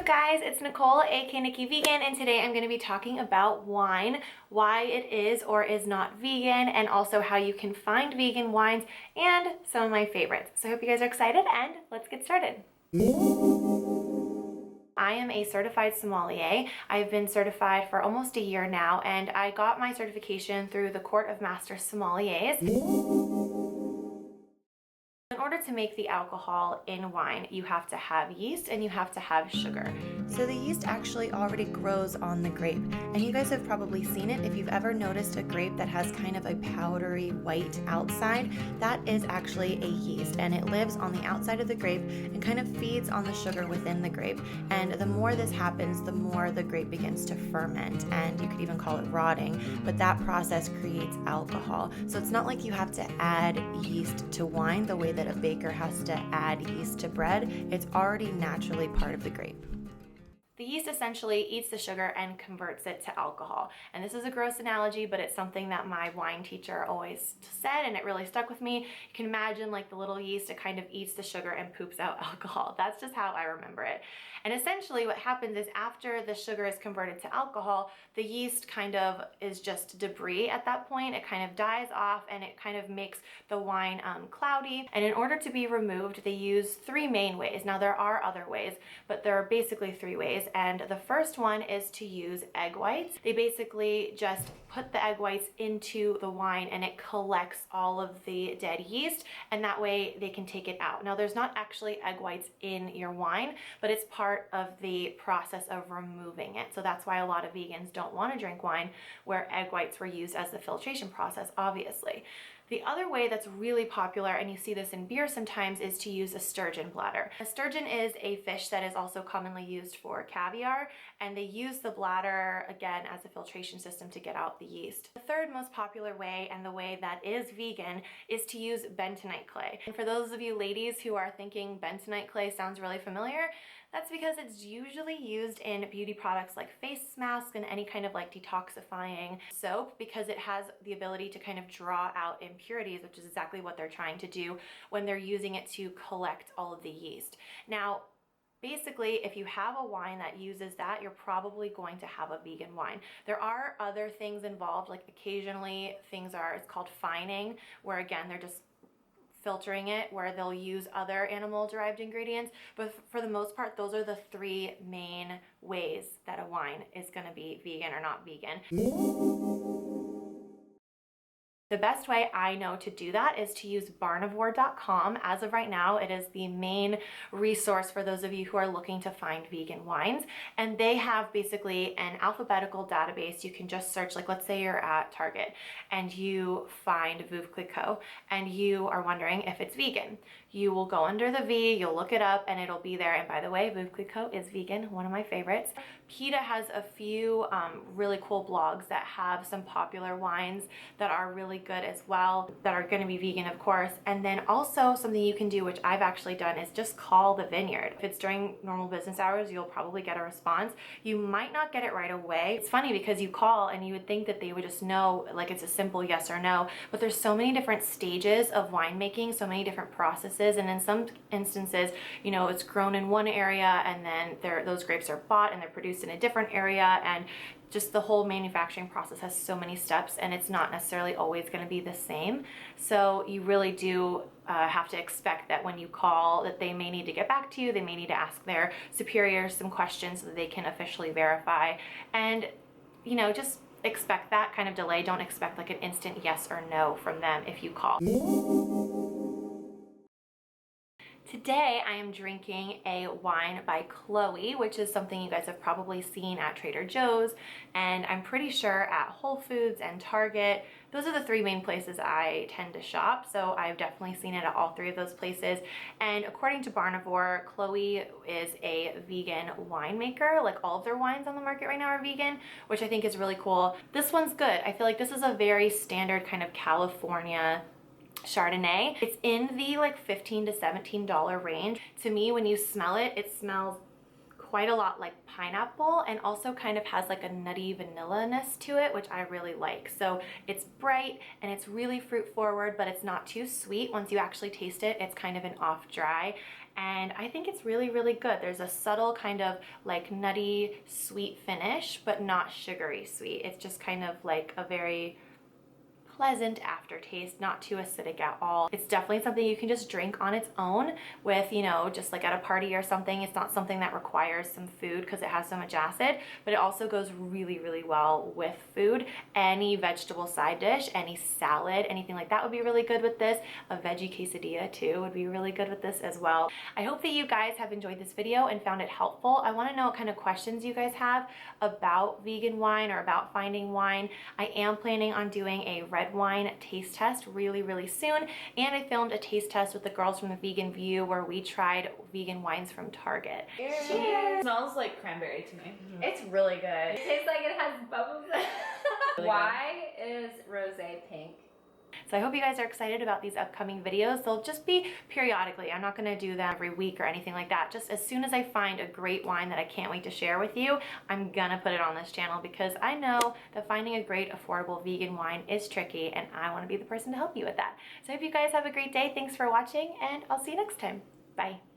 up guys, it's Nicole, aka Nikki Vegan, and today I'm going to be talking about wine, why it is or is not vegan, and also how you can find vegan wines and some of my favorites. So I hope you guys are excited and let's get started. I am a certified sommelier. I've been certified for almost a year now, and I got my certification through the Court of Master Sommeliers. In order to make the alcohol in wine, you have to have yeast and you have to have sugar. So the yeast actually already grows on the grape, and you guys have probably seen it. If you've ever noticed a grape that has kind of a powdery white outside, that is actually a yeast, and it lives on the outside of the grape and kind of feeds on the sugar within the grape. And the more this happens, the more the grape begins to ferment, and you could even call it rotting, but that process creates alcohol. So it's not like you have to add yeast to wine the way that a baker has to add yeast to bread. It's already naturally part of the grape. The yeast essentially eats the sugar and converts it to alcohol. And this is a gross analogy, but it's something that my wine teacher always said, and it really stuck with me. You can imagine like the little yeast, it kind of eats the sugar and poops out alcohol. That's just how I remember it. And essentially what happens is after the sugar is converted to alcohol, the yeast kind of is just debris at that point. It kind of dies off and it kind of makes the wine cloudy. And in order to be removed, they use three main ways. Now there are other ways, but there are basically three ways. And the first one is to use egg whites. They basically just put the egg whites into the wine and it collects all of the dead yeast, and that way they can take it out. Now there's not actually egg whites in your wine, but it's part of the process of removing it. So that's why a lot of vegans don't want to drink wine where egg whites were used as the filtration process, obviously. The other way that's really popular, and you see this in beer sometimes, is to use a sturgeon bladder. A sturgeon is a fish that is also commonly used for caviar, and they use the bladder, again, as a filtration system to get out the yeast. The third most popular way, and the way that is vegan, is to use bentonite clay. And for those of you ladies who are thinking bentonite clay sounds really familiar, that's because it's usually used in beauty products like face masks and any kind of like detoxifying soap, because it has the ability to kind of draw out impurities, which is exactly what they're trying to do when they're using it to collect all of the yeast. Now, basically, if you have a wine that uses that, you're probably going to have a vegan wine. There are other things involved, like occasionally it's called fining, where again, they're just filtering it, where they'll use other animal-derived ingredients, but for the most part, those are the three main ways that a wine is going to be vegan or not vegan. The best way I know to do that is to use Barniovre.com. As of right now, it is the main resource for those of you who are looking to find vegan wines. And they have basically an alphabetical database. You can just search, like let's say you're at Target and you find Veuve Clicquot and you are wondering if it's vegan. You will go under the V, you'll look it up, and it'll be there. And by the way, Veuve Clicquot is vegan, one of my favorites. PETA has a few really cool blogs that have some popular wines that are really good as well, that are going to be vegan, of course. And then also something you can do, which I've actually done, is just call the vineyard. If it's during normal business hours, you'll probably get a response. You might not get it right away. It's funny because you call and you would think that they would just know, like it's a simple yes or no, but there's so many different stages of winemaking, so many different processes. And in some instances, you know, it's grown in one area and then those grapes are bought and they're produced in a different area, and just the whole manufacturing process has so many steps, and it's not necessarily always going to be the same. So you really do have to expect that when you call, that they may need to get back to you, they may need to ask their superiors some questions so that they can officially verify. And you know, just expect that kind of delay. Don't expect like an instant yes or no from them if you call. Today I am drinking a wine by Chloe, which is something you guys have probably seen at Trader Joe's, and I'm pretty sure at Whole Foods and Target. Those are the three main places I tend to shop, so I've definitely seen it at all three of those places. And according to Barniovre, Chloe is a vegan winemaker. Like all of their wines on the market right now are vegan, which I think is really cool. This one's good. I feel like this is a very standard kind of California Chardonnay. It's in the like $15 to $17 range. To me, when you smell it, it smells quite a lot like pineapple and also kind of has like a nutty vanilla-ness to it, which I really like. So it's bright and it's really fruit forward, but it's not too sweet. Once you actually taste it, it's kind of an off dry. And I think it's really, really good. There's a subtle kind of like nutty sweet finish, but not sugary sweet. It's just kind of like a very pleasant aftertaste, not too acidic at all. It's definitely something you can just drink on its own with, you know, just like at a party or something. It's not something that requires some food because it has so much acid, but it also goes really, really well with food. Any vegetable side dish, any salad, anything like that would be really good with this. A veggie quesadilla too would be really good with this as well. I hope that you guys have enjoyed this video and found it helpful. I want to know what kind of questions you guys have about vegan wine or about finding wine. I am planning on doing a red wine taste test really, really soon, and I filmed a taste test with the girls from the Vegan View where we tried vegan wines from Target. Cheers! Cheers. It smells like cranberry to me. It's really good. It tastes like it has bubbles. Really Why is rosé pink? So I hope you guys are excited about these upcoming videos. They'll just be periodically. I'm not gonna do them every week or anything like that. Just as soon as I find a great wine that I can't wait to share with you, I'm gonna put it on this channel because I know that finding a great affordable vegan wine is tricky and I wanna be the person to help you with that. So I hope you guys have a great day. Thanks for watching and I'll see you next time. Bye.